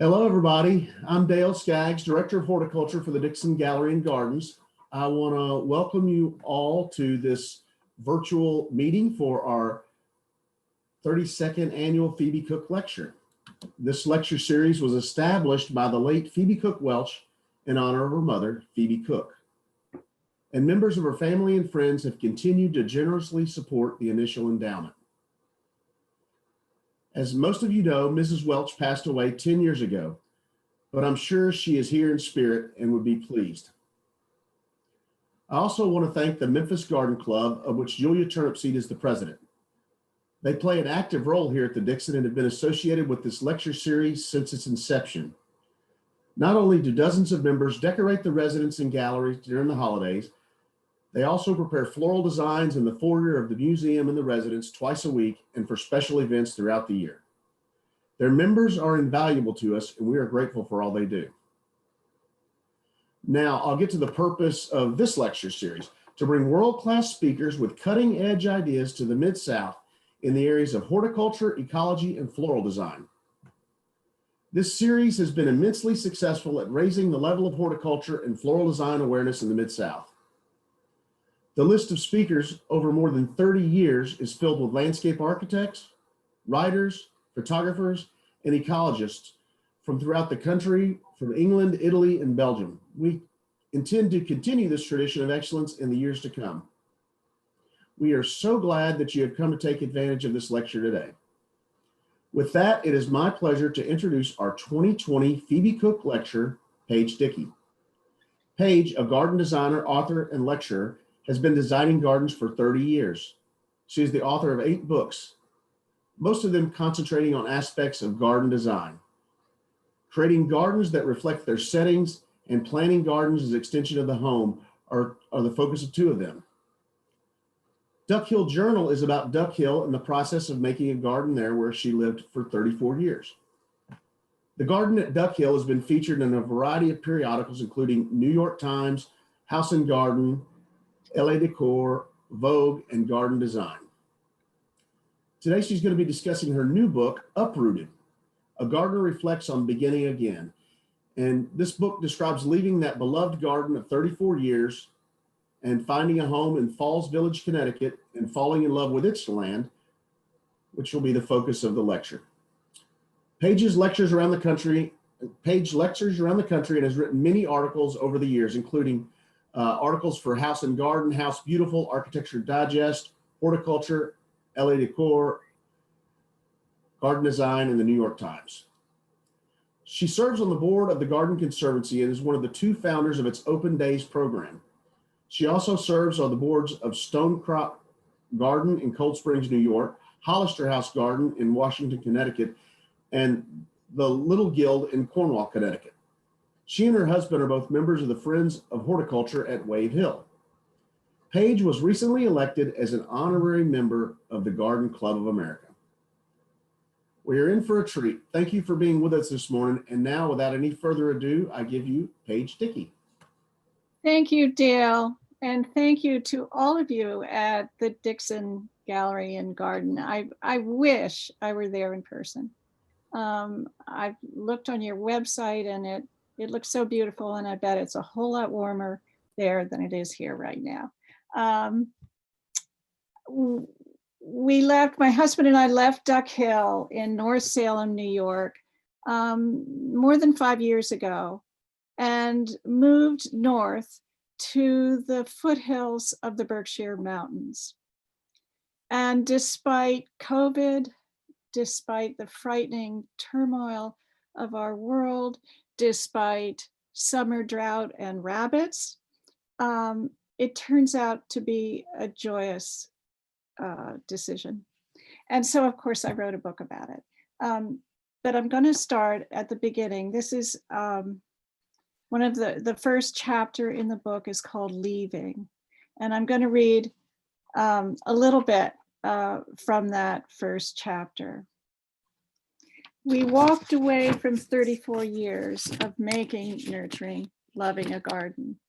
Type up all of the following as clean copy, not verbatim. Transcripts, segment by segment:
Hello, everybody. I'm Dale Skaggs, Director of Horticulture for the Dixon Gallery and Gardens. I want to welcome you all to this virtual meeting for our 32nd annual Phoebe Cook Lecture. This lecture series was established by the late Phoebe Cook Welsh in honor of her mother, Phoebe Cook. And members of her family and friends have continued to generously support the initial endowment. As most of you know, Mrs. Welch passed away 10 years ago, but I'm sure she is here in spirit and would be pleased. I also want to thank the Memphis Garden Club, of which Julia Turnipseed is the president. They play an active role here at the Dixon and have been associated with this lecture series since its inception. Not only do dozens of members decorate the residence and galleries during the holidays, they also prepare floral designs in the foyer of the museum and the residence twice a week and for special events throughout the year. Their members are invaluable to us, and we are grateful for all they do. Now, I'll get to the purpose of this lecture series: to bring world-class speakers with cutting-edge ideas to the Mid-South in the areas of horticulture, ecology, and floral design. This series has been immensely successful at raising the level of horticulture and floral design awareness in the Mid-South. The list of speakers over more than 30 years is filled with landscape architects, writers, photographers, and ecologists from throughout the country, from England, Italy, and Belgium. We intend to continue this tradition of excellence in the years to come. We are so glad that you have come to take advantage of this lecture today. With that, it is my pleasure to introduce our 2020 Phoebe Cook Lecture, Paige Dickey. Paige, a garden designer, author, and lecturer, has been designing gardens for 30 years. She is the author of 8 books, most of them concentrating on aspects of garden design. Creating gardens that reflect their settings and planting gardens as extension of the home are the focus of 2 of them. Duck Hill Journal is about Duck Hill and the process of making a garden there where she lived for 34 years. The garden at Duck Hill has been featured in a variety of periodicals, including New York Times, House and Garden, LA Decor, Vogue, and Garden Design. Today, she's going to be discussing her new book, Uprooted. A gardener reflects on beginning again. And this book describes leaving that beloved garden of 34 years and finding a home in Falls Village, Connecticut, and falling in love with its land, which will be the focus of the lecture. Paige lectures around the country and has written many articles over the years, including articles for House and Garden, House Beautiful, Architecture Digest, Horticulture, LA Decor, Garden Design, and the New York Times. She serves on the board of the Garden Conservancy and is one of the 2 founders of its Open Days program. She also serves on the boards of Stonecrop Garden in Cold Springs, New York, Hollister House Garden in Washington, Connecticut, and the Little Guild in Cornwall, Connecticut. She and her husband are both members of the Friends of Horticulture at Wave Hill. Paige was recently elected as an honorary member of the Garden Club of America. We are in for a treat. Thank you for being with us this morning. And now, without any further ado, I give you Paige Dickey. Thank you, Dale. And thank you to all of you at the Dixon Gallery and Garden. I wish I were there in person. I've looked on your website and it looks so beautiful, and I bet it's a whole lot warmer there than it is here right now. My husband and I left Duck Hill in North Salem, New York, more than 5 years ago, and moved north to the foothills of the Berkshire Mountains. And despite COVID, despite the frightening turmoil of our world, despite summer drought and rabbits, it turns out to be a joyous decision. And so, of course, I wrote a book about it. But I'm going to start at the beginning. This is one of the first chapter in the book is called Leaving. And I'm going to read a little bit from that first chapter. We walked away from 34 years of making, nurturing, loving a garden.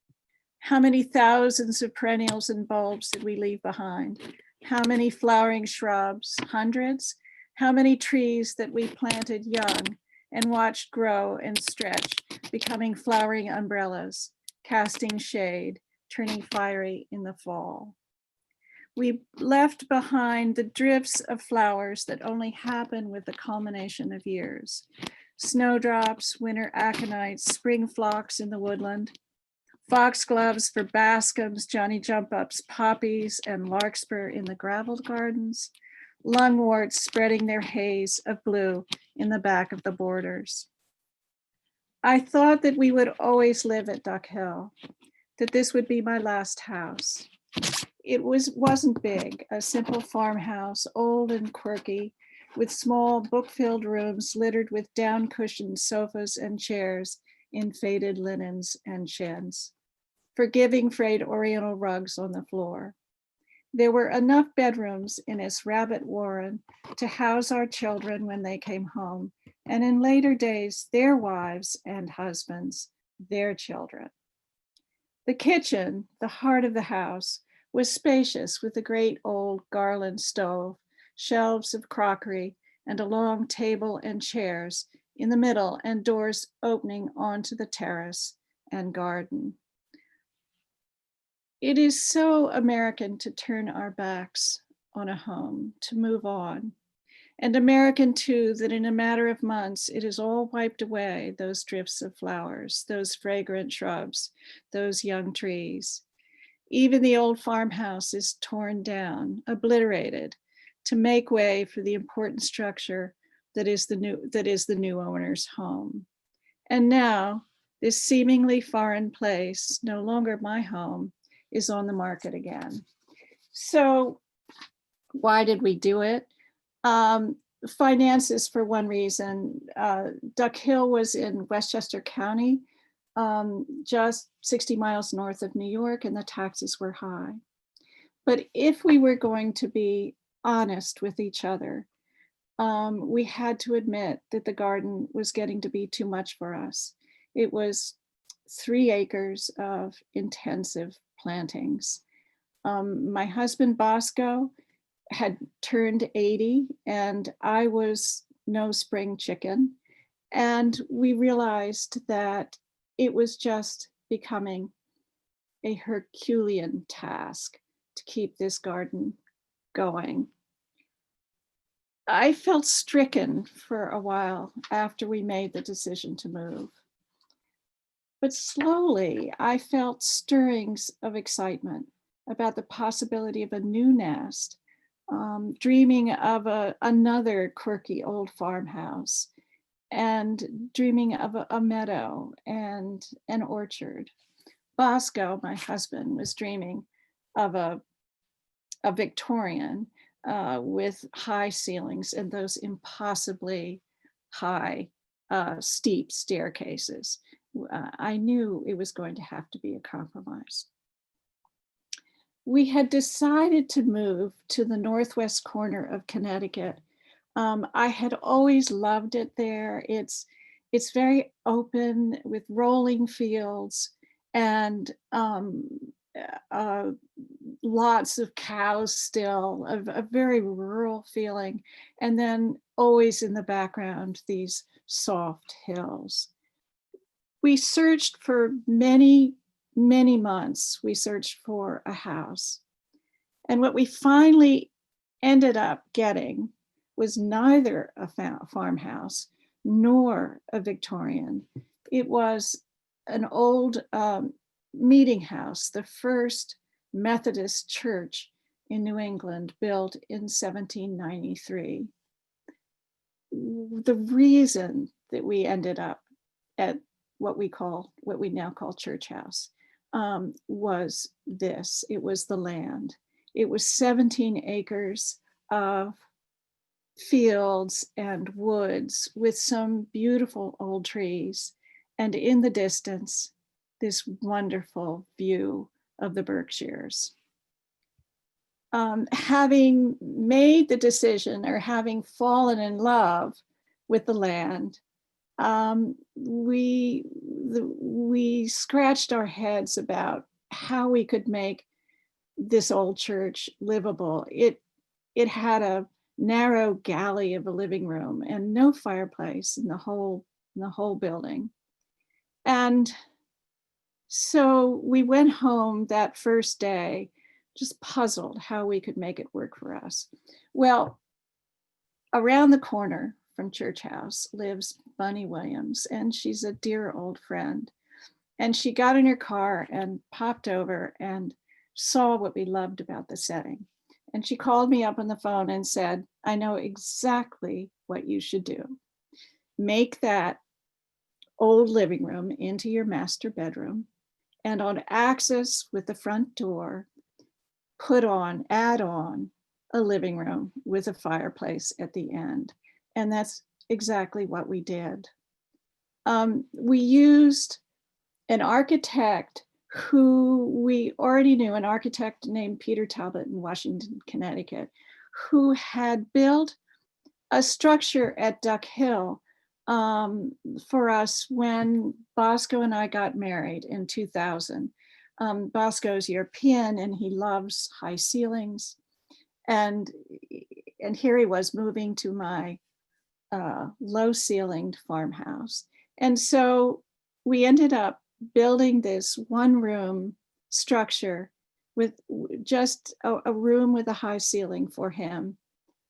How many thousands of perennials and bulbs did we leave behind? How many flowering shrubs? Hundreds? How many trees that we planted young and watched grow and stretch, becoming flowering umbrellas, casting shade, turning fiery in the fall. We left behind the drifts of flowers that only happen with the culmination of years. Snowdrops, winter aconites, spring phlox in the woodland, foxgloves for bascums, Johnny jump-ups, poppies, and larkspur in the graveled gardens, lungworts spreading their haze of blue in the back of the borders. I thought that we would always live at Duck Hill, that this would be my last house. It wasn't big, a simple farmhouse, old and quirky, with small book-filled rooms littered with down-cushioned sofas and chairs in faded linens and chintz, forgiving frayed oriental rugs on the floor. There were enough bedrooms in its rabbit warren to house our children when they came home, and in later days, their wives and husbands, their children. The kitchen, the heart of the house, was spacious with a great old Garland stove, shelves of crockery, and a long table and chairs in the middle, and doors opening onto the terrace and garden. It is so American to turn our backs on a home, to move on. And American too, that in a matter of months, it is all wiped away, those drifts of flowers, those fragrant shrubs, those young trees. Even the old farmhouse is torn down, obliterated, to make way for the important structure that is the new owner's home. And now, this seemingly foreign place, no longer my home, is on the market again. So why did we do it? Finances for one reason. Duck Hill was in Westchester County, just 60 miles north of New York, and the taxes were high. But if we were going to be honest with each other, we had to admit that the garden was getting to be too much for us. It was 3 acres of intensive plantings. My husband Bosco had turned 80 and I was no spring chicken. And we realized that it was just becoming a Herculean task to keep this garden going. I felt stricken for a while after we made the decision to move. But slowly I felt stirrings of excitement about the possibility of a new nest, dreaming of another quirky old farmhouse, and dreaming of a meadow and an orchard. Bosco, my husband, was dreaming of a Victorian with high ceilings and those impossibly high, steep staircases. I knew it was going to have to be a compromise. We had decided to move to the northwest corner of Connecticut. I had always loved it there. It's very open with rolling fields and lots of cows still, a very rural feeling. And then always in the background, these soft hills. We searched for many, many months. We searched for a house. And what we finally ended up getting was neither a farmhouse nor a Victorian. It was an old meeting house, the first Methodist church in New England, built in 1793. The reason that we ended up at what we now call Church House was this. It was the land. It was 17 acres of fields and woods with some beautiful old trees, and in the distance, this wonderful view of the Berkshires. Having made the decision, or having fallen in love with the land, we scratched our heads about how we could make this old church livable. It had a narrow galley of a living room and no fireplace in the whole building. And so we went home that first day, just puzzled how we could make it work for us. Well, around the corner from Church House lives Bunny Williams, and she's a dear old friend. And she got in her car and popped over and saw what we loved about the setting. And she called me up on the phone and said, I know exactly what you should do. Make that old living room into your master bedroom, and on axis with the front door, add on a living room with a fireplace at the end. And that's exactly what we did. We used an architect who we already knew, an architect named Peter Talbot in Washington, Connecticut, who had built a structure at Duck Hill for us when Bosco and I got married in 2000. Bosco's European and he loves high ceilings. And here he was moving to my low ceilinged farmhouse. And so we ended up building this one room structure with just a room with a high ceiling for him.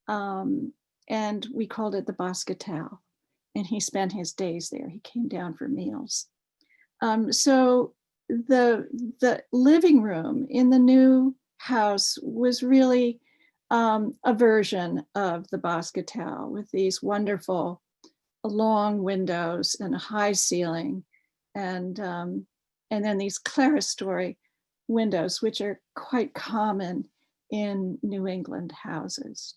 And we called it the Bosquetel. And he spent his days there. He came down for meals. So the living room in the new house was really a version of the Bosquetel with these wonderful long windows and a high ceiling, and then these clerestory windows, which are quite common in New England houses.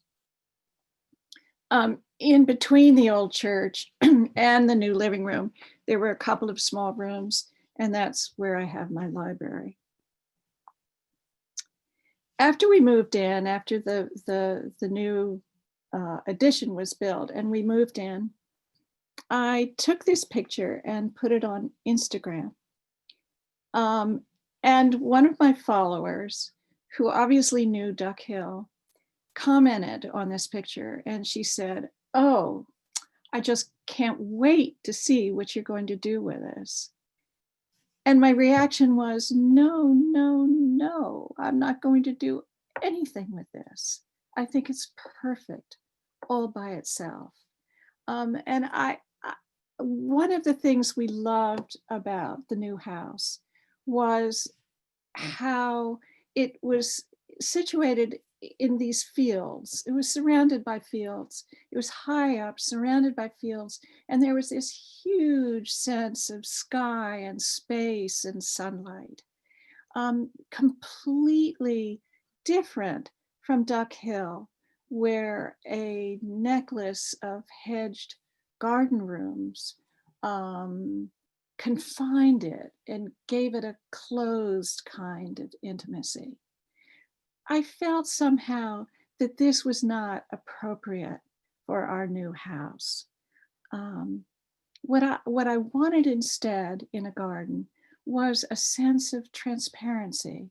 In between the old church and the new living room, there were a couple of small rooms, and that's where I have my library. After we moved in, after the new addition was built and we moved in, I took this picture and put it on Instagram. And one of my followers, who obviously knew Duck Hill, commented on this picture, and she said, "Oh, I just can't wait to see what you're going to do with this." And my reaction was, no, no, no, I'm not going to do anything with this. I think it's perfect all by itself. And one of the things we loved about the new house was how it was situated in these fields. It was surrounded by fields. It was high up, surrounded by fields. And there was this huge sense of sky and space and sunlight, completely different from Duck Hill, where a necklace of hedged garden rooms confined it and gave it a closed kind of intimacy. I felt somehow that this was not appropriate for our new house. What I wanted instead in a garden was a sense of transparency.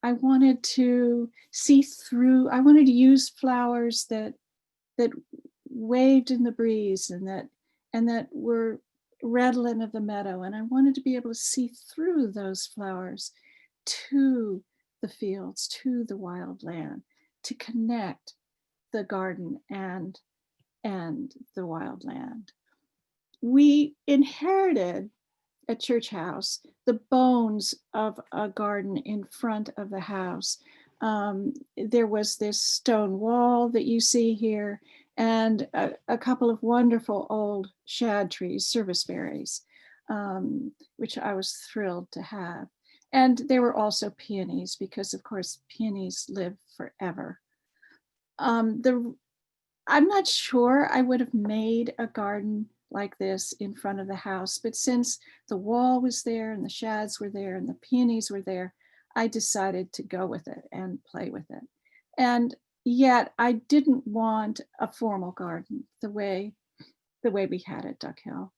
I wanted to see through, I wanted to use flowers that waved in the breeze and that were redolent of the meadow. And I wanted to be able to see through those flowers to the fields, to the wild land, to connect the garden and the wild land. We inherited at Church House the bones of a garden in front of the house. There was this stone wall that you see here, and a couple of wonderful old shad trees, serviceberries, which I was thrilled to have. And there were also peonies, because of course peonies live forever. I'm not sure I would have made a garden like this in front of the house, but since the wall was there and the shads were there and the peonies were there, I decided to go with it and play with it. And yet I didn't want a formal garden the way we had at Duck Hill.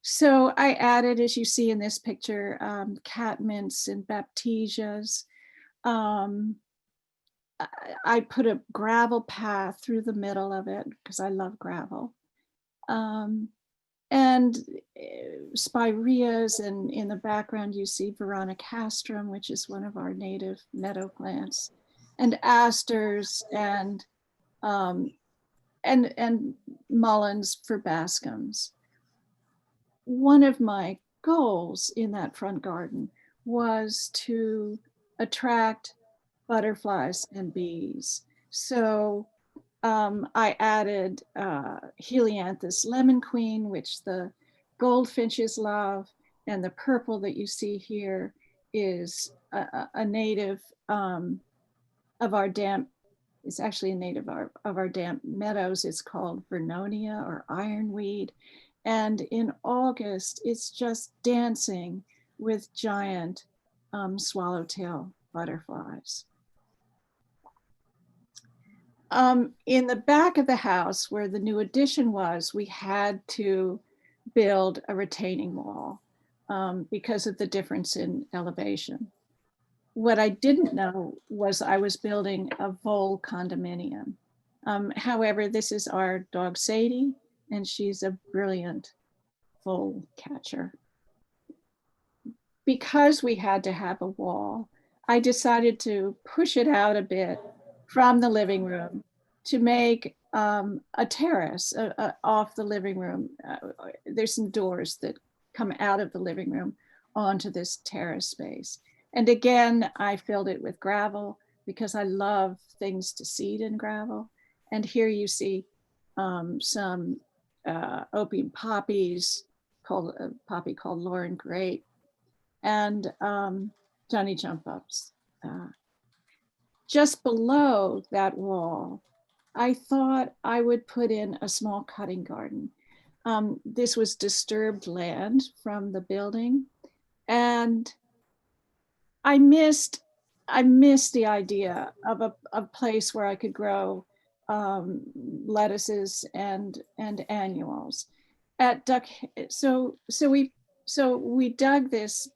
So I added, as you see in this picture, catmints and baptisias, I put a gravel path through the middle of it because I love gravel. And spireas, and in the background you see veronicastrum, which is one of our native meadow plants, and asters, and mulleins for bascums. One of my goals in that front garden was to attract butterflies and bees. So I added Helianthus lemon queen, which the goldfinches love, and the purple that you see here is a native of our damp. It's actually a native of our damp meadows. It's called Vernonia or ironweed. And in August, it's just dancing with giant swallowtail butterflies. In the back of the house where the new addition was, we had to build a retaining wall because of the difference in elevation. What I didn't know was I was building a vole condominium. However, this is our dog Sadie, and she's a brilliant vole catcher. Because we had to have a wall, I decided to push it out a bit from the living room to make a terrace off the living room. There's some doors that come out of the living room onto this terrace space. And again, I filled it with gravel because I love things to seed in gravel. And here you see some opium poppies, called a poppy called Lauren Great, and Johnny Jump Ups. Just below that wall, I thought I would put in a small cutting garden. This was disturbed land from the building, and I missed the idea of a place where I could grow lettuces and annuals. At Duck, so we dug this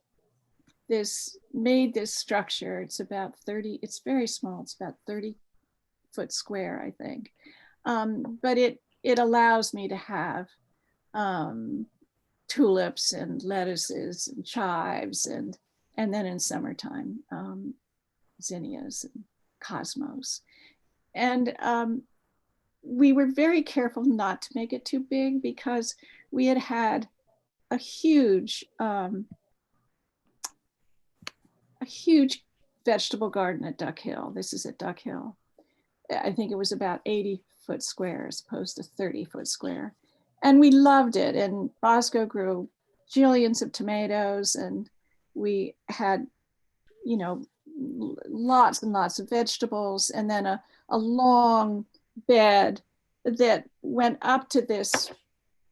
made this structure. It's about 30. It's very small. It's about 30-foot square, I think. But it allows me to have tulips and lettuces and chives, and then in summertime, zinnias and cosmos. And we were very careful not to make it too big because we had a huge vegetable garden at Duck Hill. This is at Duck Hill. I think it was about 80-foot square as opposed to 30-foot square. And we loved it. And Bosco grew jillions of tomatoes, and we had, lots and lots of vegetables, and then a long bed that went up to this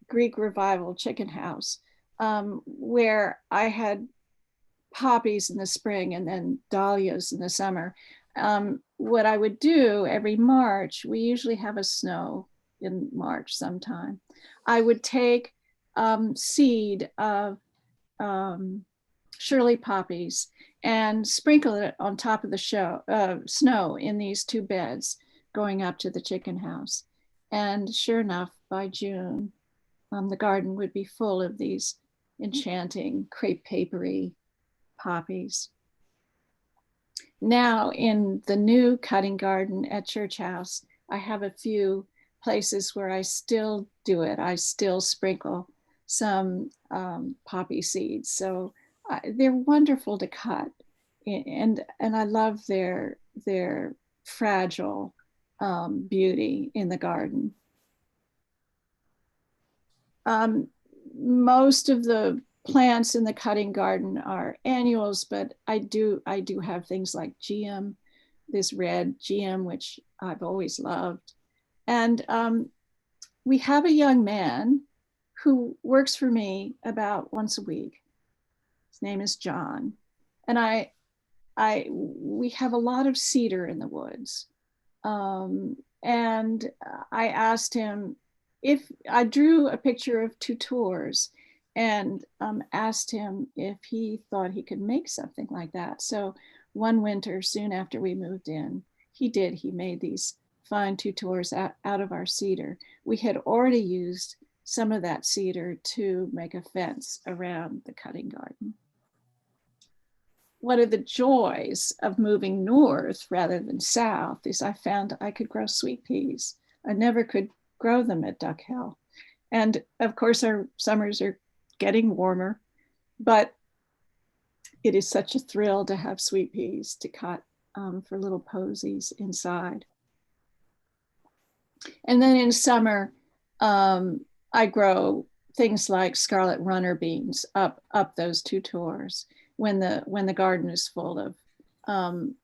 Greek Revival chicken house, where I had poppies in the spring and then dahlias in the summer. What I would do every March, we usually have a snow in March sometime, I would take seed of Shirley poppies and sprinkle it on top of the snow in these two beds going up to the chicken house. And sure enough, by June, the garden would be full of these enchanting crepe papery poppies. Now in the new cutting garden at Church House, I have a few places where I still do it. I still sprinkle some poppy seeds. So they're wonderful to cut, and I love their fragile beauty in the garden. Most of the plants in the cutting garden are annuals, but I do have things like geum, this red geum, which I've always loved. And we have a young man who works for me about once a week. His name is John. And we have a lot of cedar in the woods. And I asked him if I drew a picture of two tours and asked him if he thought he could make something like that. So one winter, soon after we moved in, he did. He made these fine tutors out of our cedar. We had already used some of that cedar to make a fence around the cutting garden. One of the joys of moving north rather than south is I found I could grow sweet peas. I never could grow them at Duck Hill. And of course, our summers are getting warmer, but it is such a thrill to have sweet peas to cut for little posies inside. And then in summer, I grow things like scarlet runner beans up those tutors when the garden is full of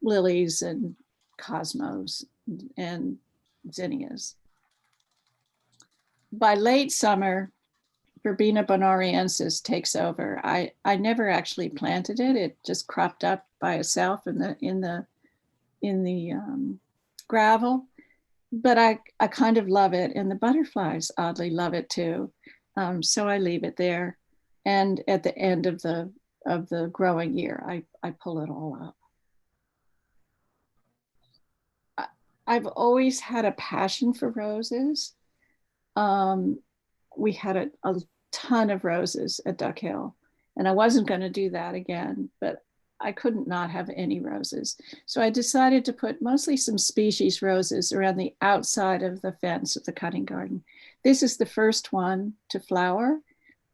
lilies and cosmos and zinnias. By late summer, Verbena bonariensis takes over. I never actually planted it. It just cropped up by itself in the gravel. But I kind of love it, and the butterflies oddly love it too. So I leave it there, and at the end of the growing year, I pull it all up. I've always had a passion for roses. We had a ton of roses at Duck Hill, and I wasn't going to do that again, but I couldn't not have any roses. So I decided to put mostly some species roses around the outside of the fence of the cutting garden. This is the first one to flower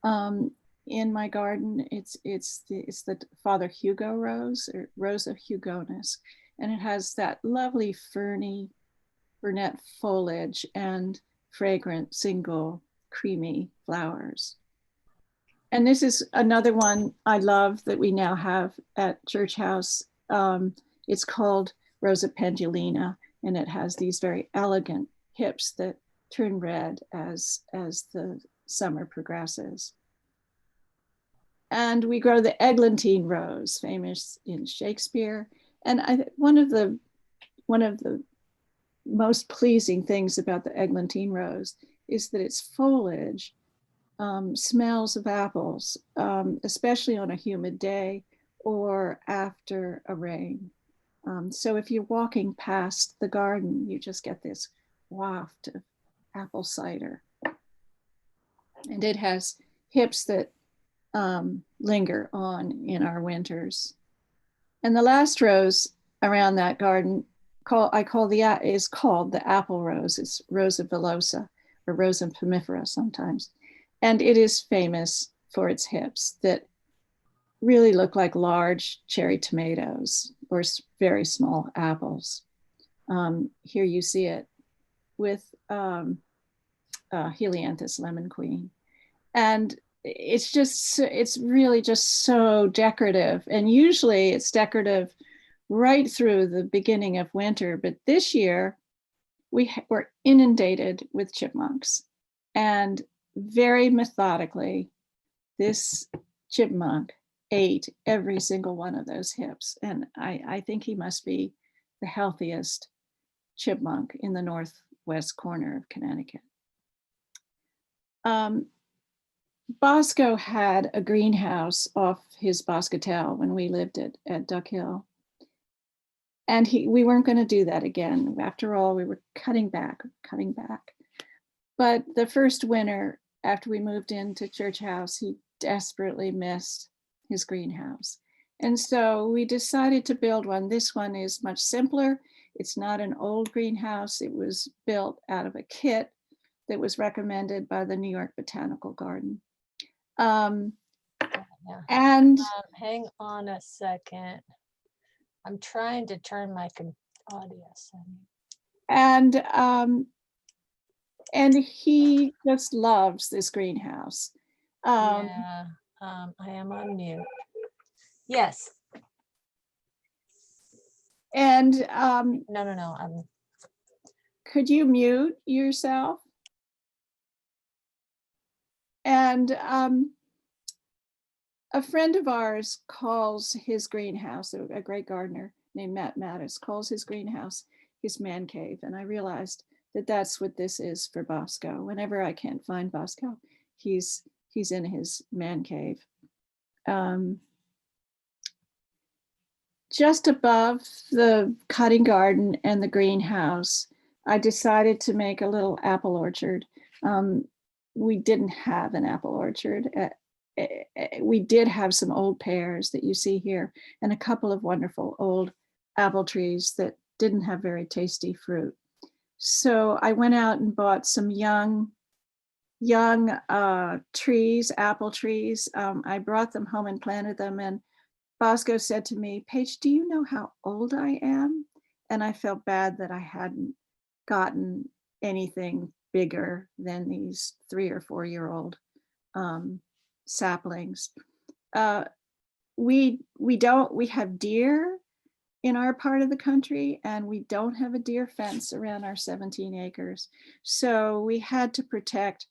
in my garden. It's the Father Hugo rose, or Rosa hugonis, and it has that lovely ferny brunette foliage and fragrant single creamy flowers. And this is another one I love that we now have at Church House. It's called Rosa pendulina, and it has these very elegant hips that turn red as the summer progresses. And we grow the eglantine rose, famous in Shakespeare. And one of the most pleasing things about the eglantine rose is that its foliage smells of apples, especially on a humid day or after a rain. So if you're walking past the garden, you just get this waft of apple cider. And it has hips that linger on in our winters. And the last rose around that garden is called the apple rose. It's Rosa villosa, or Rosa pomifera sometimes. And it is famous for its hips that really look like large cherry tomatoes or very small apples. Here you see it with Helianthus lemon queen. And it's really just so decorative. And usually it's decorative right through the beginning of winter. But this year we were inundated with chipmunks, and very methodically, this chipmunk ate every single one of those hips. And I think he must be the healthiest chipmunk in the northwest corner of Connecticut. Bosco had a greenhouse off his boscatel when we lived at Duck Hill. And we weren't going to do that again. After all, we were cutting back. But the first winter after we moved into Church House, he desperately missed his greenhouse. And so we decided to build one. This one is much simpler. It's not an old greenhouse. It was built out of a kit that was recommended by the New York Botanical Garden. And hang on a second. I'm trying to turn my audio setting. And he just loves this greenhouse. I am on mute. Yes. And no. Could you mute yourself? And a friend of ours calls his greenhouse, a great gardener named Matt Mattis, calls his greenhouse his man cave. And I realized that that's what this is for Bosco. Whenever I can't find Bosco, he's in his man cave. just above the cutting garden and the greenhouse, I decided to make a little apple orchard. We didn't have an apple orchard. We did have some old pears that you see here and a couple of wonderful old apple trees that didn't have very tasty fruit. So I went out and bought some young trees, apple trees. I brought them home and planted them, and Bosco said to me, "Paige, do you know how old I am?" And I felt bad that I hadn't gotten anything bigger than these 3 or 4 year old saplings. We have deer in our part of the country, and we don't have a deer fence around our 17 acres. So we had to protect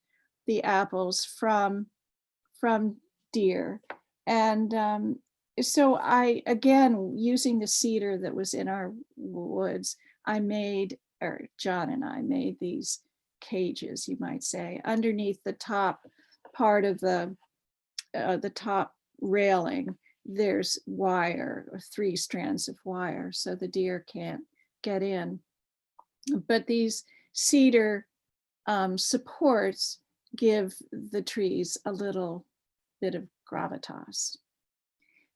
the apples from deer. And so I, again, using the cedar that was in our woods, John and I made these cages, you might say, underneath the top part of the top railing. There's wire, or 3 strands of wire, so the deer can't get in. But these cedar supports give the trees a little bit of gravitas.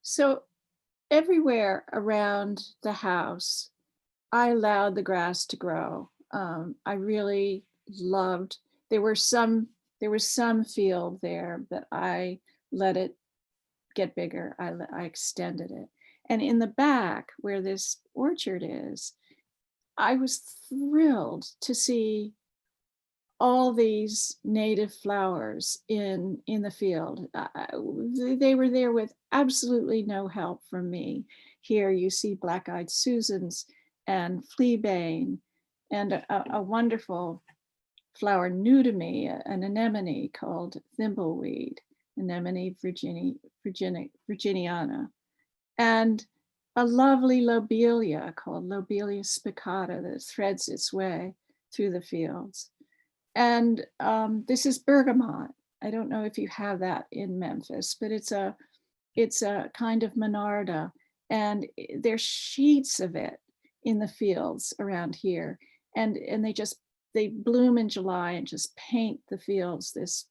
So everywhere around the house, I allowed the grass to grow. I really loved, there was some field there, but I let it get bigger. I extended it. And in the back where this orchard is, I was thrilled to see all these native flowers in the field. They were there with absolutely no help from me. Here you see black-eyed Susans and fleabane and a wonderful flower new to me, an anemone called thimbleweed, Anemone virginiana, and a lovely lobelia called Lobelia spicata that threads its way through the fields. And this is bergamot. I don't know if you have that in Memphis, but it's a kind of monarda, and there's sheets of it in the fields around here. And they bloom in July and just paint the fields this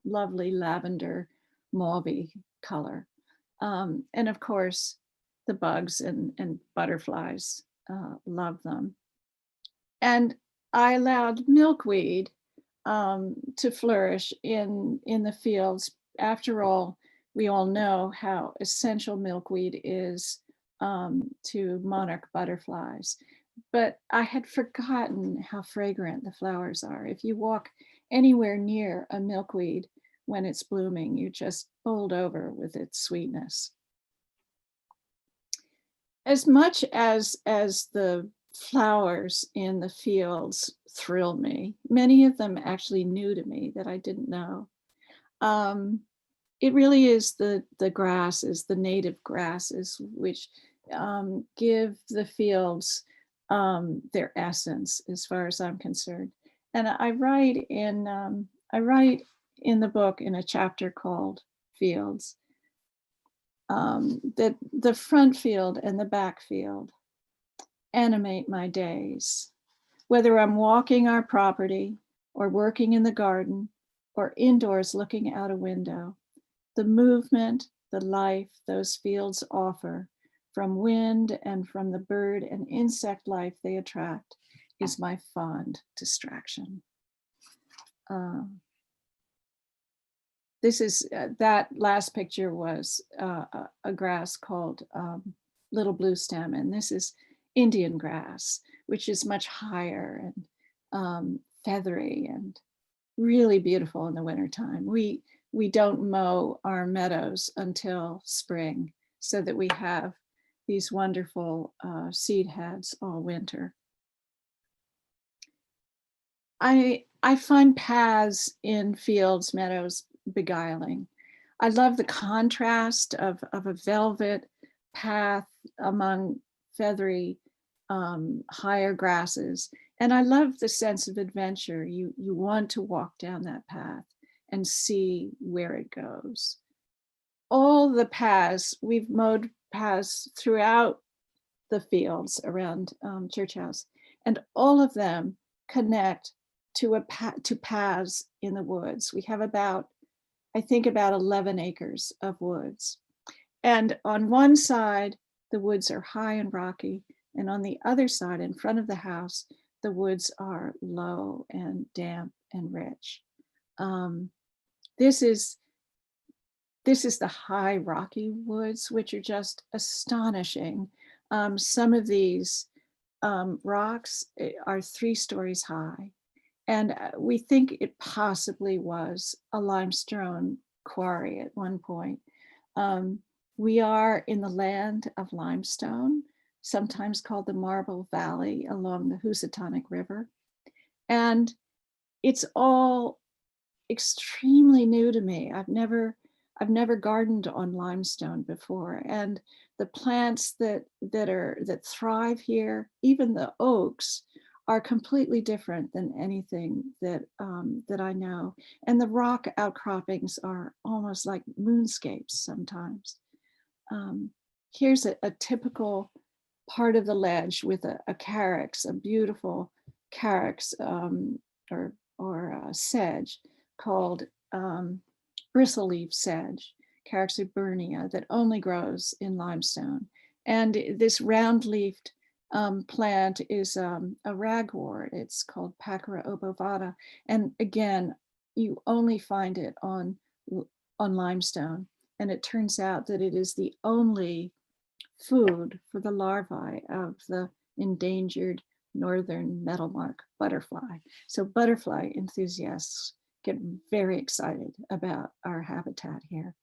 lovely lavender mauve color. And of course, the bugs and butterflies love them. And I allowed milkweed to flourish in the fields. After all, we all know how essential milkweed is to monarch butterflies. But I had forgotten how fragrant the flowers are. If you walk anywhere near a milkweed when it's blooming, you're just bowled over with its sweetness. As much as the flowers in the fields thrill me, many of them actually new to me that I didn't know. It really is the grasses, the native grasses, which give the fields their essence, as far as I'm concerned. And I write in the book in a chapter called Fields, that the front field and the back field animate my days. Whether I'm walking our property or working in the garden or indoors looking out a window, the movement, the life those fields offer from wind and from the bird and insect life they attract is my fond distraction. This is, that last picture was a grass called little blue stem, and this is Indian grass, which is much higher and feathery and really beautiful in the wintertime. We don't mow our meadows until spring so that we have these wonderful seed heads all winter. I find paths in fields, meadows beguiling. I love the contrast of a velvet path among feathery higher grasses. And I love the sense of adventure. You want to walk down that path and see where it goes. All the paths, we've mowed paths throughout the fields around Church House, and all of them connect to to paths in the woods. We have about, I think, about 11 acres of woods. And on one side, the woods are high and rocky, and on the other side, in front of the house, the woods are low and damp and rich. This is the high rocky woods, which are just astonishing. Some of these rocks are 3 stories high. And we think it possibly was a limestone quarry at one point. We are in the land of limestone, sometimes called the Marble Valley along the Housatonic River. And it's all extremely new to me. I've never gardened on limestone before. And the plants that thrive here, even the oaks, are completely different than anything that I know. And the rock outcroppings are almost like moonscapes sometimes. Here's a typical part of the ledge with a carex, a beautiful carex or sedge called bristleaf sedge, Carex eburnia, that only grows in limestone. And this round-leafed plant is a ragwort. It's called Pachyra obovata. And again, you only find it on limestone. And it turns out that it is the only food for the larvae of the endangered northern metalmark butterfly. So butterfly enthusiasts get very excited about our habitat here.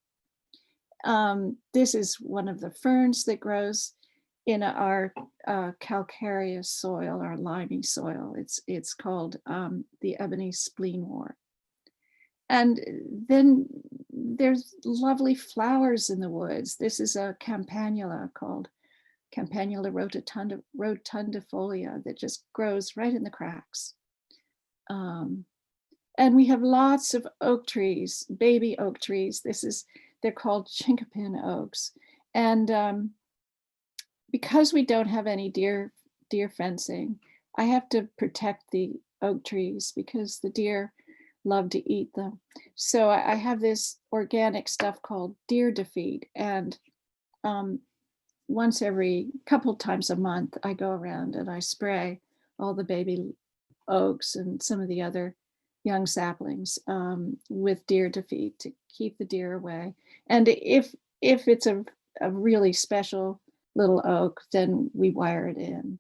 This is one of the ferns that grows in our calcareous soil, our limey soil. It's called the ebony spleenwort. And then there's lovely flowers in the woods. This is a campanula called Campanula rotundifolia that just grows right in the cracks. And we have lots of oak trees, baby oak trees. They're called chinkapin oaks. And because we don't have any deer fencing, I have to protect the oak trees because the deer love to eat them. So I have this organic stuff called deer defeat. And once every couple times a month, I go around and I spray all the baby oaks and some of the other young saplings with deer defeat to keep the deer away. And if it's a really special little oak, then we wire it in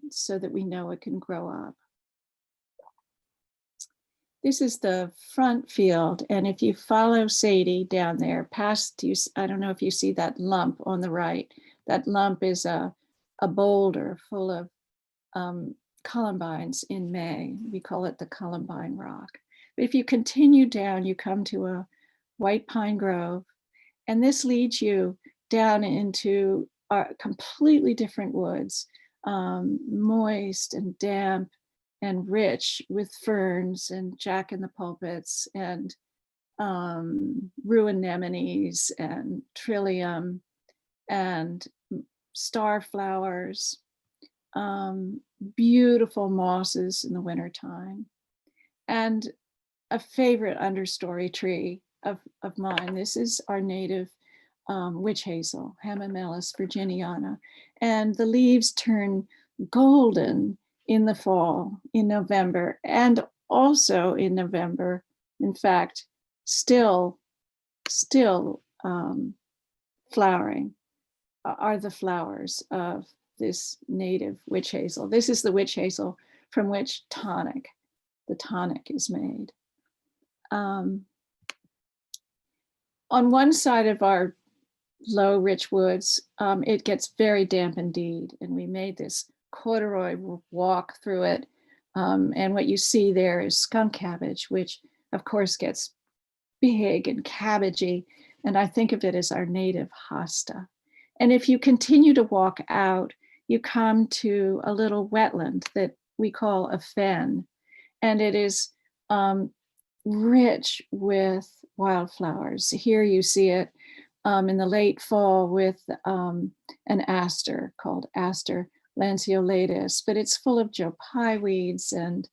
so that we know it can grow up. This is the front field. And if you follow Sadie down there past you, I don't know if you see that lump on the right. That lump is a boulder full of columbines in May. We call it the Columbine Rock. But if you continue down, you come to a white pine grove. And this leads you down into completely different woods, moist and damp and rich with ferns and jack-in-the-pulpits and rue anemones and trillium and star flowers, beautiful mosses in the wintertime, and a favorite understory tree of mine. This is our native witch hazel, Hamamelis virginiana, and the leaves turn golden in the fall, in November, and also in November, in fact, still flowering are the flowers of this native witch hazel. This is the witch hazel from which the tonic is made. On one side of our low, rich woods, it gets very damp indeed, and we made this corduroy walk through it. And what you see there is skunk cabbage, which of course gets big and cabbagey. And I think of it as our native hosta. And if you continue to walk out, you come to a little wetland that we call a fen. And it is rich with wildflowers. Here you see it in the late fall with an aster called Aster lanceolatus, but it's full of Joe Pye weeds and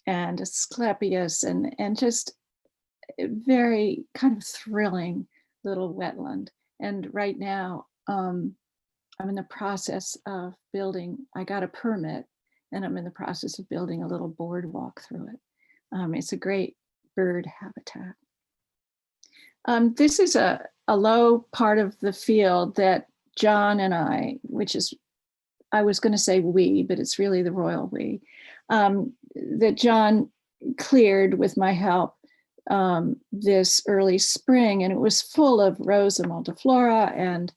Asclepias and just a very kind of thrilling little wetland. And right now, I'm in the process of building, I got a permit and I'm in the process of building a little boardwalk through it. It's a great bird habitat. This is a low part of the field that John and I, which is, I was going to say we, but it's really the royal we, that John cleared with my help this early spring, and it was full of Rosa multiflora and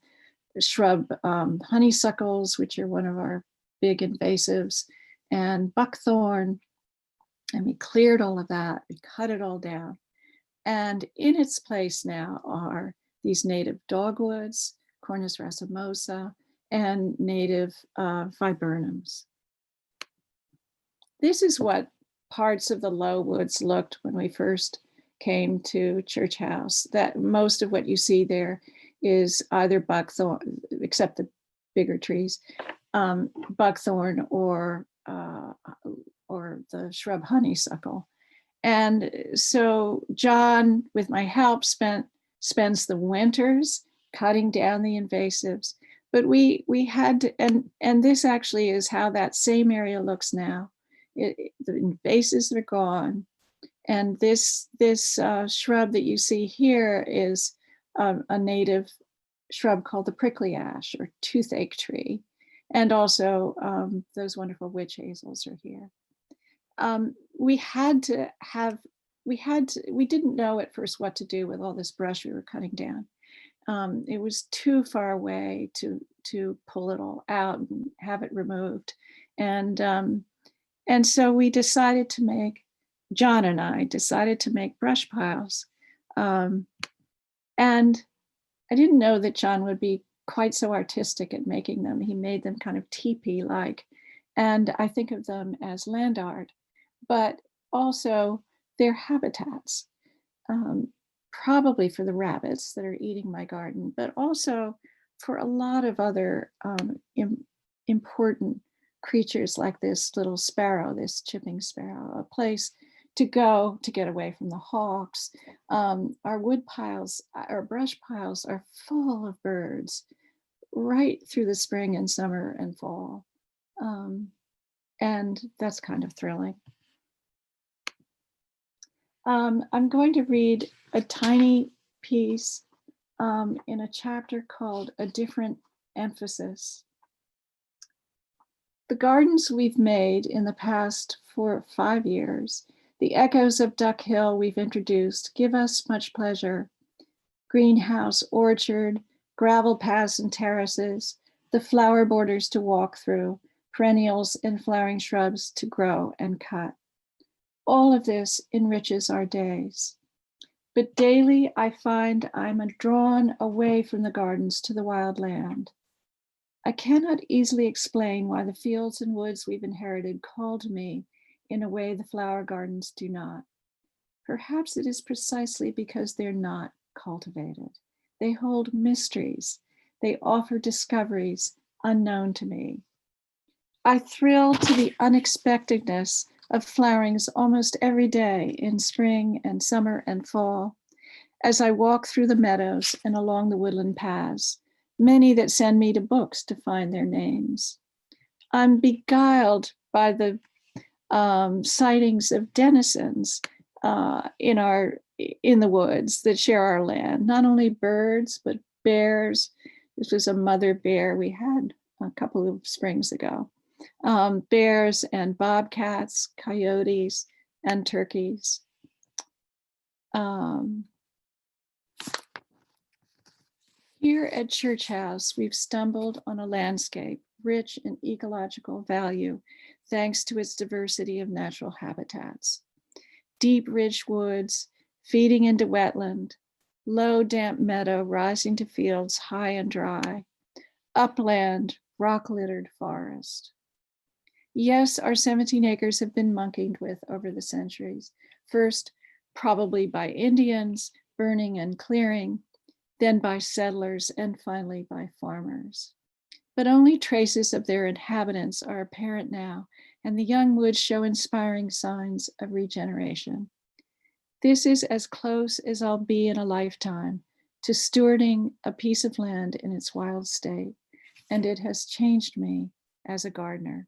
shrub honeysuckles, which are one of our big invasives, and buckthorn. And we cleared all of that, we cut it all down. And in its place now are these native dogwoods, Cornus racemosa, and native viburnums. This is what parts of the low woods looked when we first came to Church House. That most of what you see there is either buckthorn, except the bigger trees, buckthorn or the shrub honeysuckle. And so John, with my help, spends the winters cutting down the invasives. But we had to, and this actually is how that same area looks now. The invasives are gone. And this shrub that you see here is a native shrub called the prickly ash or toothache tree. And also those wonderful witch hazels are here. We didn't know at first what to do with all this brush we were cutting down. It was too far away to pull it all out and have it removed. And so we decided to make, John and I decided to make brush piles. And I didn't know that John would be quite so artistic at making them. He made them kind of teepee-like. And I think of them as land art, but also they're habitats, probably for the rabbits that are eating my garden, but also for a lot of other important creatures like this little sparrow, this chipping sparrow, a place to go to get away from the hawks. Our wood piles, our brush piles are full of birds right through the spring and summer and fall. And that's kind of thrilling. I'm going to read a tiny piece in a chapter called A Different Emphasis. The gardens we've made in the past 4 or 5 years, the echoes of Duck Hill we've introduced give us much pleasure. Greenhouse, orchard, gravel paths and terraces, the flower borders to walk through, perennials and flowering shrubs to grow and cut. All of this enriches our days. But daily I find I'm drawn away from the gardens to the wild land. I cannot easily explain why the fields and woods we've inherited call to me in a way the flower gardens do not. Perhaps it is precisely because they're not cultivated. They hold mysteries. They offer discoveries unknown to me. I thrill to the unexpectedness of flowerings almost every day in spring and summer and fall, as I walk through the meadows and along the woodland paths, many that send me to books to find their names. I'm beguiled by the sightings of denizens in the woods that share our land, not only birds, but bears. This was a mother bear we had a couple of springs ago. Bears and bobcats, coyotes, and turkeys. Here at Church House, we've stumbled on a landscape rich in ecological value, thanks to its diversity of natural habitats. Deep, rich woods feeding into wetland, low, damp meadow rising to fields high and dry, upland, rock-littered forest. Yes, our 17 acres have been monkeyed with over the centuries, first probably by Indians, burning and clearing, then by settlers, and finally by farmers. But only traces of their inhabitants are apparent now, and the young woods show inspiring signs of regeneration. This is as close as I'll be in a lifetime to stewarding a piece of land in its wild state, and it has changed me as a gardener.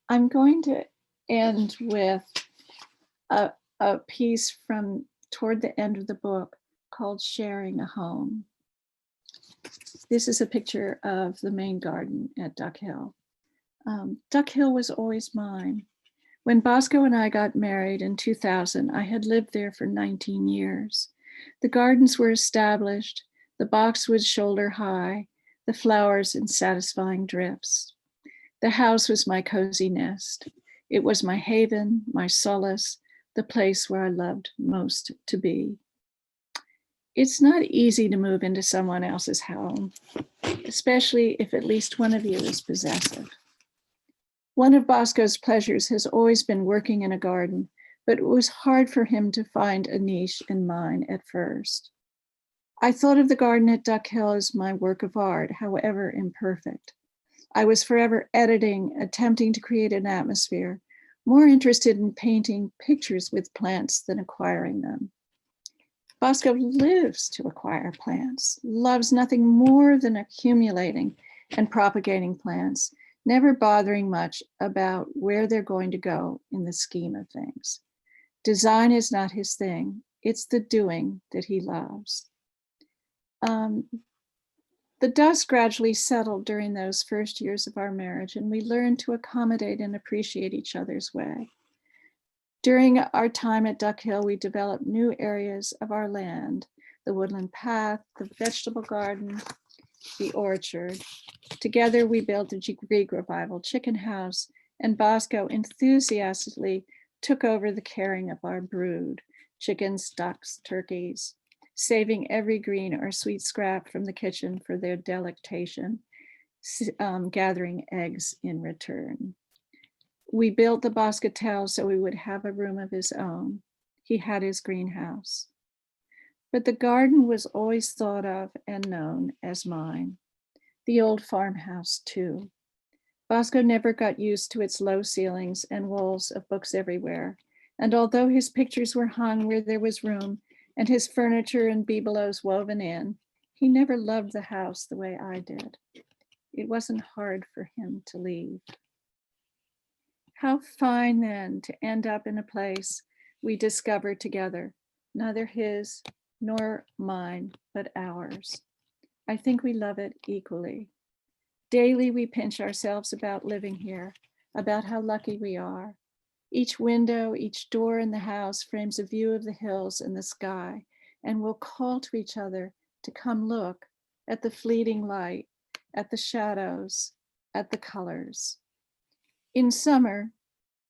I'm going to end with a piece from toward the end of the book called Sharing a Home. This is a picture of the main garden at Duck Hill. Duck Hill was always mine. When Bosco and I got married in 2000, I had lived there for 19 years. The gardens were established, the boxwoods shoulder high, the flowers in satisfying drifts. The house was my cozy nest. It was my haven, my solace, the place where I loved most to be. It's not easy to move into someone else's home, especially if at least one of you is possessive. One of Bosco's pleasures has always been working in a garden, but it was hard for him to find a niche in mine at first. I thought of the garden at Duck Hill as my work of art, however imperfect. I was forever editing, attempting to create an atmosphere, more interested in painting pictures with plants than acquiring them. Bosco lives to acquire plants, loves nothing more than accumulating and propagating plants, never bothering much about where they're going to go in the scheme of things. Design is not his thing. It's the doing that he loves. The dust gradually settled during those first years of our marriage, and we learned to accommodate and appreciate each other's way. During our time at Duck Hill, we developed new areas of our land, the woodland path, the vegetable garden, the orchard. Together, we built a Greek revival chicken house, and Bosco enthusiastically took over the caring of our brood, chickens, ducks, turkeys, saving every green or sweet scrap from the kitchen for their delectation, gathering eggs in return. We built the Boscatel so we would have a room of his own. He had his greenhouse. But the garden was always thought of and known as mine. The old farmhouse too. Bosco never got used to its low ceilings and walls of books everywhere. And although his pictures were hung where there was room and his furniture and bibelots woven in, he never loved the house the way I did. It wasn't hard for him to leave. How fine then to end up in a place we discovered together, neither his nor mine, but ours. I think we love it equally. Daily we pinch ourselves about living here, about how lucky we are. Each window, each door in the house frames a view of the hills and the sky, and we'll call to each other to come look at the fleeting light, at the shadows, at the colors. In summer,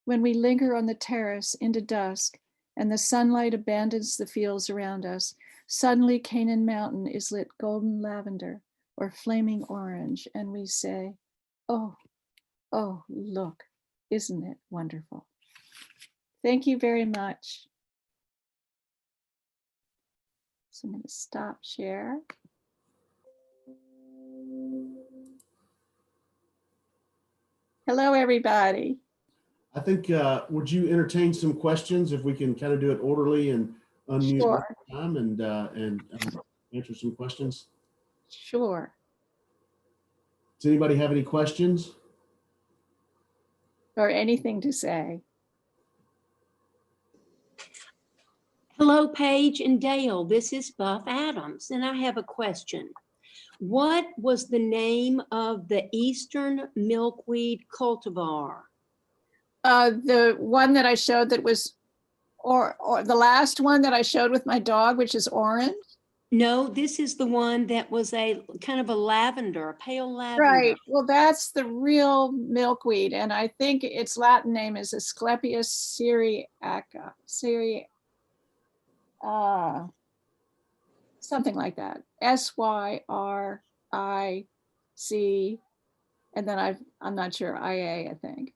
when we linger on the terrace into dusk and the sunlight abandons the fields around us, suddenly Canaan Mountain is lit golden lavender or flaming orange, and we say, oh, oh, look, isn't it wonderful? Thank you very much. So I'm going to stop share. Hello, everybody. I think, would you entertain some questions if we can kind of do it orderly and unmute one Sure. time and answer some questions? Sure. Does anybody have any questions? Or anything to say? Hello, Paige and Dale. This is Buff Adams, and I have a question. What was the name of the Eastern milkweed cultivar? The one that I showed that was, or the last one that I showed with my dog, which is orange. No, this is the one that was a kind of a lavender, a pale lavender. Right. Well, that's the real milkweed, and I think its Latin name is Asclepias syriaca, something like that. SYRIC, and then I'm not sure, IA, I think.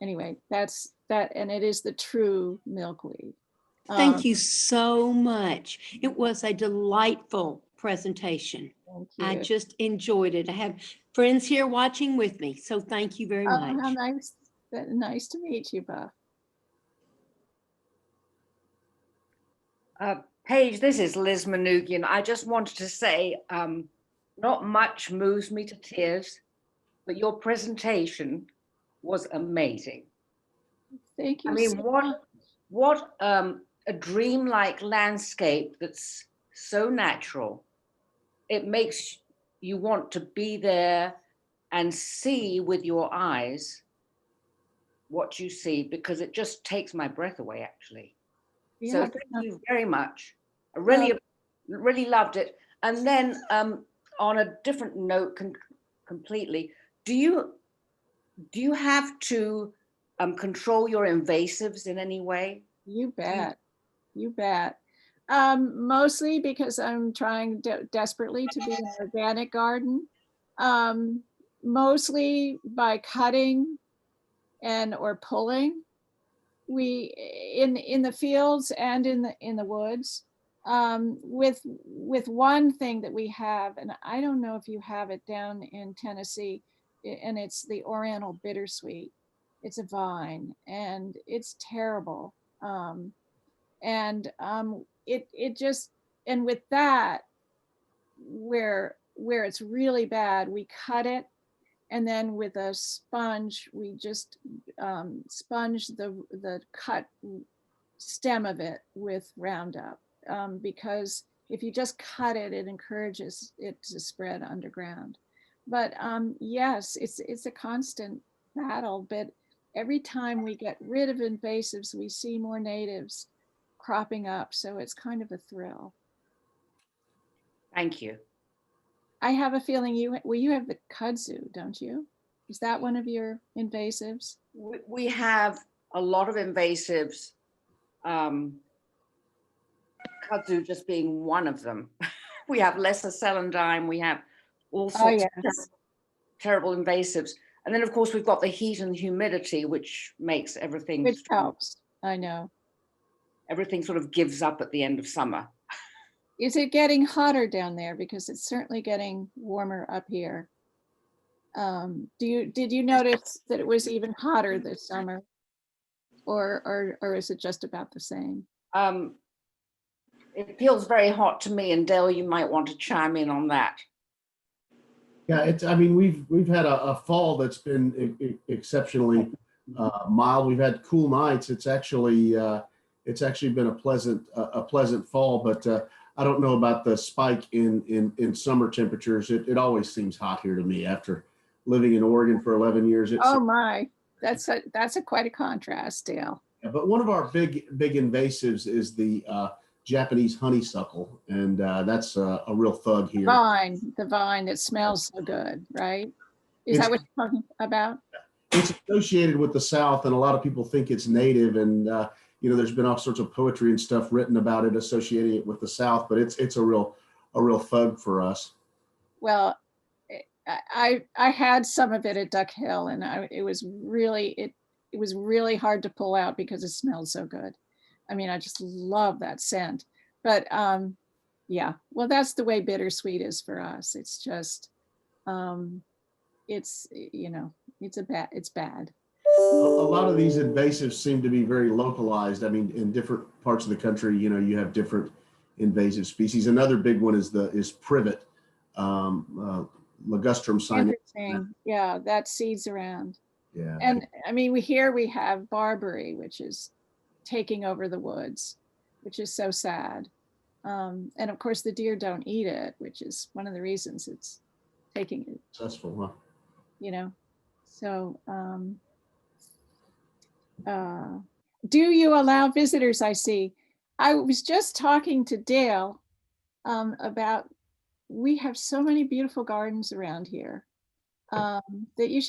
Anyway, that's that, and it is the true milkweed. Um, Thank you so much. It was a delightful presentation. Thank I you. just enjoyed it. I have friends here watching with me, so thank you very Oh, how much. nice. Nice to meet you, Buff. Paige, this is Liz Manugian. I just wanted to say, not much moves me to tears, but your presentation was amazing. Thank you. I mean, so much. what a dreamlike landscape that's so natural. It makes you want to be there and see with your eyes what you see, because it just takes my breath away, actually. So Yeah, thank you very much. I well, really loved it. And then on a different note, completely, do you have to control your invasives in any way? you bet. You bet. Mostly because I'm trying desperately to be an organic garden. Um, Mostly by cutting and or pulling. We in the fields and in the woods. With one thing that we have, and I don't know if you have it down in Tennessee, and it's the Oriental bittersweet. It's a vine, and it's terrible. It just, and with that, where it's really bad, we cut it, and then with a sponge we just sponge the cut stem of it with Roundup, because if you just cut it, it encourages it to spread underground. But yes, it's a constant battle, but every time we get rid of invasives, we see more natives cropping up, so it's kind of a thrill. Thank you. I have a feeling you have the kudzu, don't you? Is that one of your invasives? We have a lot of invasives, kudzu just being one of them. We have lesser celandine, we have all Oh, sorts yes. of terrible invasives. And then of course we've got the heat and humidity, which makes everything, Which helps, I know. everything sort of gives up at the end of summer. Is it getting hotter down there? Because it's certainly getting warmer up here. Did you notice that it was even hotter this summer? Or is it just about the same? It feels very hot to me, and Dale, you might want to chime in on that. Yeah, I mean, we've had a fall that's been exceptionally mild. We've had cool nights. It's actually been a pleasant fall, but I don't know about the spike in summer temperatures. It always seems hot here to me after living in Oregon for 11 years. Oh my, that's a quite a contrast, Dale. But one of our big invasives is the Japanese honeysuckle, and that's a real thug here. The vine that smells so good, right? Is It's- that what you're talking about? It's associated with the South, and a lot of people think it's native, and there's been all sorts of poetry and stuff written about it, associating it with the South, but it's a real thug for us. Well, I had some of it at Duck Hill, and it was really hard to pull out because it smelled so good. I mean, I just love that scent. But yeah, well, that's the way bittersweet is for us. It's just it's it's bad. A lot of these invasives seem to be very localized. I mean, in different parts of the country, you have different invasive species. Another big one is privet, ligustrum sinaitus. Interesting. Yeah, that seeds around. Yeah. And I mean, we have barberry, which is taking over the woods, which is so sad. And of course, the deer don't eat it, which is one of the reasons it's taking it. Successful, huh? So do you allow visitors? I see. I was just talking to Dale about, we have so many beautiful gardens around here that you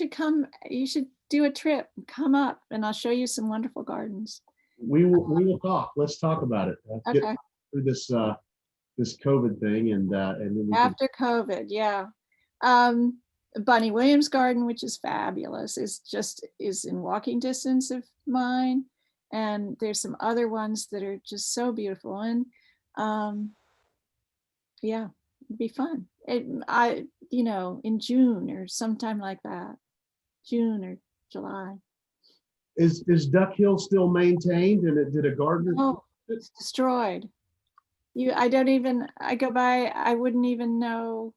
should do a trip, come up, and I'll show you some wonderful gardens. We will talk. Let's talk about it. Let's Okay. get through this COVID thing, and then we can. After COVID, yeah. Bunny Williams Garden, which is fabulous, is in walking distance of mine. And there's some other ones that are just so beautiful. And yeah, it'd be fun. In June or sometime like that, June or July. Is Duck Hill still maintained, and did a gardener? Oh, it's destroyed. I go by, I wouldn't even know.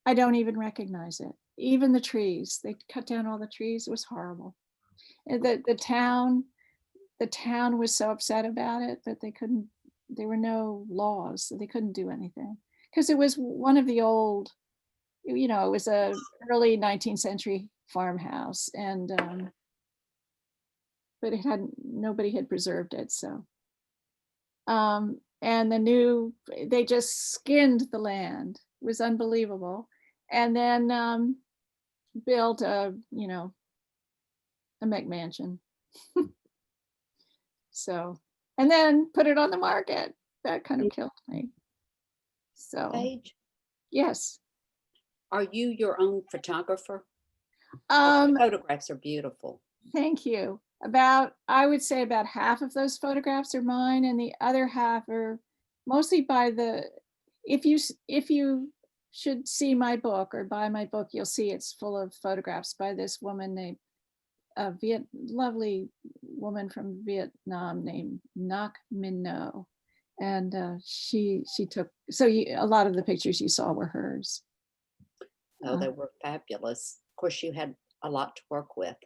I don't even recognize it. Even the trees, they cut down all the trees. It was horrible. And the town was so upset about it that there were no laws, so they couldn't do anything. Because it was one of the old, it was a early 19th century farmhouse, and but nobody had preserved it. So and they just skinned the land. It was unbelievable. And then built a McMansion. So, and then put it on the market. That kind of killed me. So, Paige, yes. are you your own photographer? Um, Photographs are beautiful. Thank you. I would say about half of those photographs are mine, and the other half are mostly if you should see my book or buy my book, you'll see it's full of photographs by this woman named lovely woman from Vietnam named Ngoc Minh No. And she took, a lot of the pictures you saw were hers. Oh, they were fabulous. Of course, you had a lot to work with.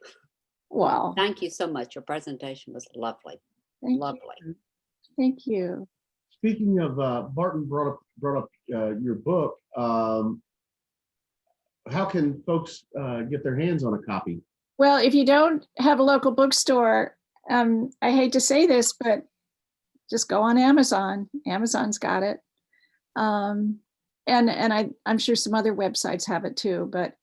Wow. Thank you so much. Your presentation was lovely. Lovely. Thank you. Speaking of, Barton brought up your book. How can folks get their hands on a copy? Well, if you don't have a local bookstore, I hate to say this, but just go on Amazon. Amazon's got it. And I'm sure some other websites have it too, but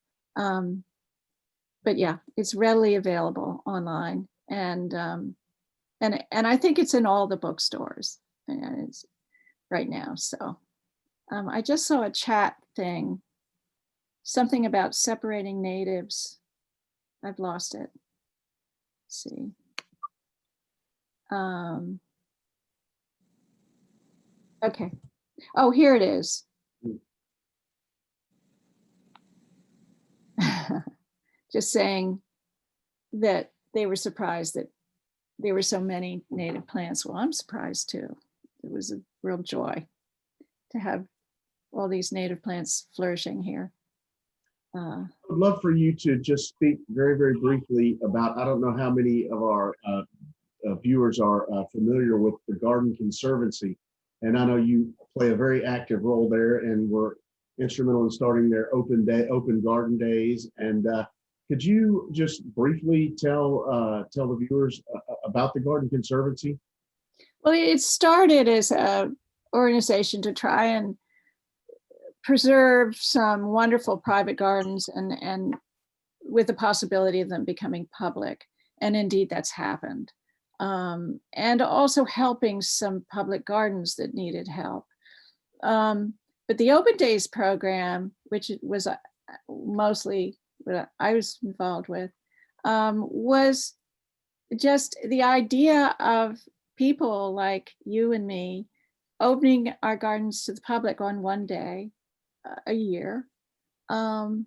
yeah, it's readily available online. And I think it's in all the bookstores right now. So I just saw a chat thing, something about separating natives. I've lost it. Let's see. Okay. Oh, here it is. Just saying that they were surprised that there were so many native plants. Well, I'm surprised too. It was a real joy to have all these native plants flourishing here. I'd love for you to just speak very, very briefly about, I don't know how many of our viewers are familiar with the Garden Conservancy. And I know you play a very active role there and were instrumental in starting their open garden days. And could you just briefly tell the viewers about the Garden Conservancy? Well, it started as an organization to try and preserve some wonderful private gardens and with the possibility of them becoming public. And indeed that's happened. And also helping some public gardens that needed help. But the Open Days program, which was mostly what I was involved with, was just the idea of people like you and me opening our gardens to the public on one day a year. And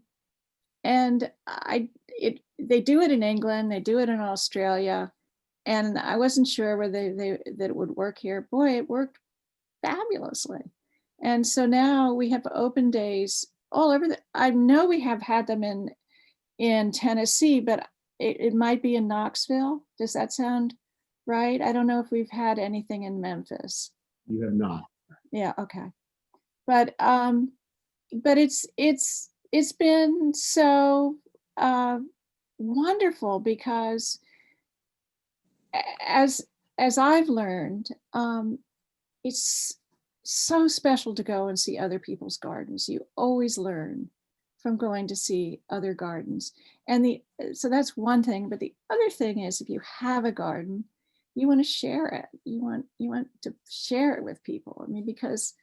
they do it in England, they do it in Australia, and I wasn't sure whether that it would work here. Boy, it worked fabulously. And so now we have open days all over. I know we have had them in Tennessee, but it might be in Knoxville. Does that sound right? I don't know if we've had anything in Memphis. You have not. Yeah, okay. But it's been so wonderful because as I've learned, it's so special to go and see other people's gardens. You always learn from going to see other gardens. And so that's one thing. But the other thing is, if you have a garden, you want to share it. You want to share it with people. I mean, because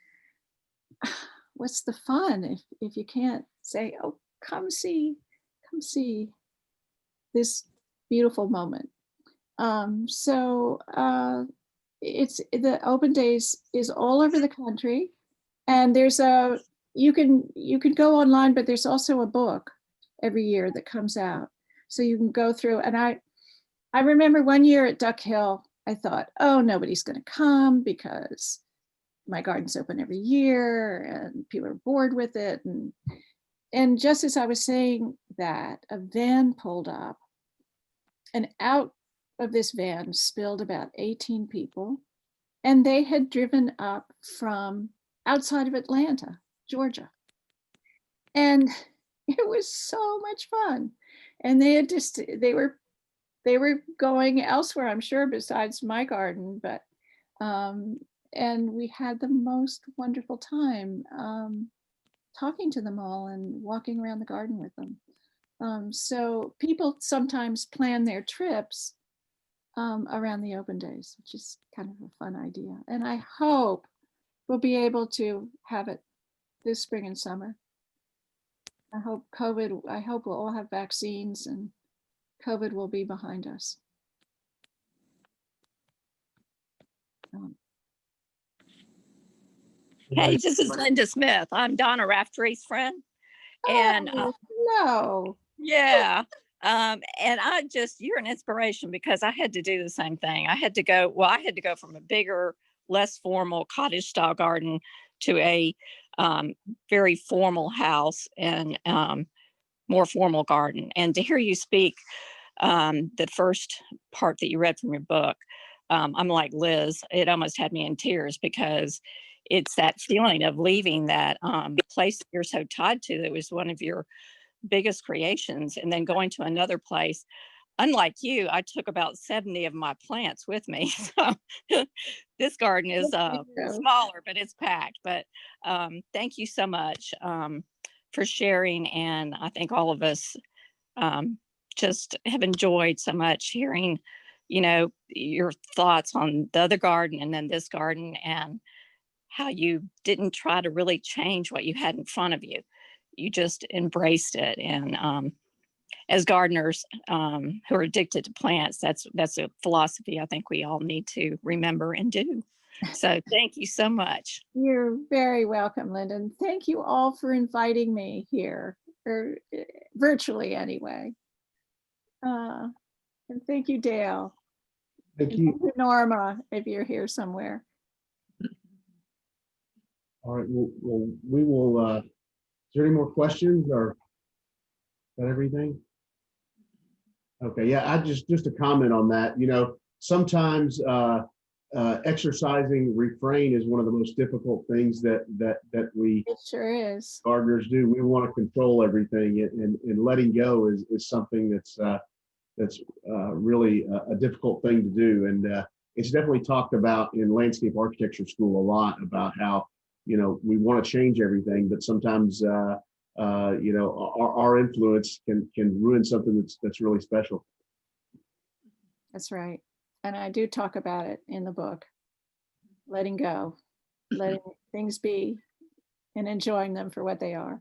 what's the fun if you can't say, oh, come see this beautiful moment. It's the open days is all over the country, and there's a you can go online, but there's also a book every year that comes out, so you can go through. And I remember one year at Duck Hill, I thought, oh, nobody's going to come because my garden's open every year and people are bored with it. And just as I was saying that, a van pulled up, and out of this van spilled about 18 people. And they had driven up from outside of Atlanta, Georgia. And it was so much fun. And they were going elsewhere, I'm sure, besides my garden, but and we had the most wonderful time talking to them all and walking around the garden with them. So people sometimes plan their trips around the open days, which is kind of a fun idea. And I hope we'll be able to have it this spring and summer. I hope we'll all have vaccines and COVID will be behind us. Hey, this is Linda Smith. I'm Donna Raftery's friend. And no. yeah, and you're an inspiration because I had to do the same thing. I had to go from a bigger, less formal cottage style garden to a very formal house and more formal garden. And to hear you speak, the first part that you read from your book, I'm like Liz, it almost had me in tears because it's that feeling of leaving that place you're so tied to that was one of your biggest creations and then going to another place. Unlike you, I took about 70 of my plants with me. So this garden is smaller, but it's packed. But thank you so much for sharing. And I think all of us just have enjoyed so much hearing, your thoughts on the other garden and then this garden and how you didn't try to really change what you had in front of you. You just embraced it. And as gardeners who are addicted to plants, that's a philosophy I think we all need to remember and do. So thank you so much. You're very welcome, Linda. And thank you all for inviting me here, or virtually anyway. And thank you, Dale. Thank And you. thank you, Norma, if you're here somewhere. All right, we will, is there any more questions or is that everything? Okay, yeah, I just a comment on that. Sometimes exercising refrain is one of the most difficult things that we It sure is. gardeners do. We want to control everything, and letting go is something that's really a difficult thing to do. And it's definitely talked about in landscape architecture school a lot about how we want to change everything, but sometimes our influence can ruin something that's really special. That's right. And I do talk about it in the book. Letting go, letting things be, and enjoying them for what they are.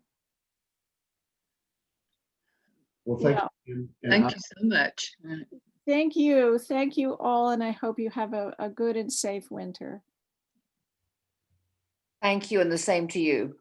Well, thank you. And Thank you so much. Thank you. Thank you all. And I hope you have a good and safe winter. Thank you, and the same to you.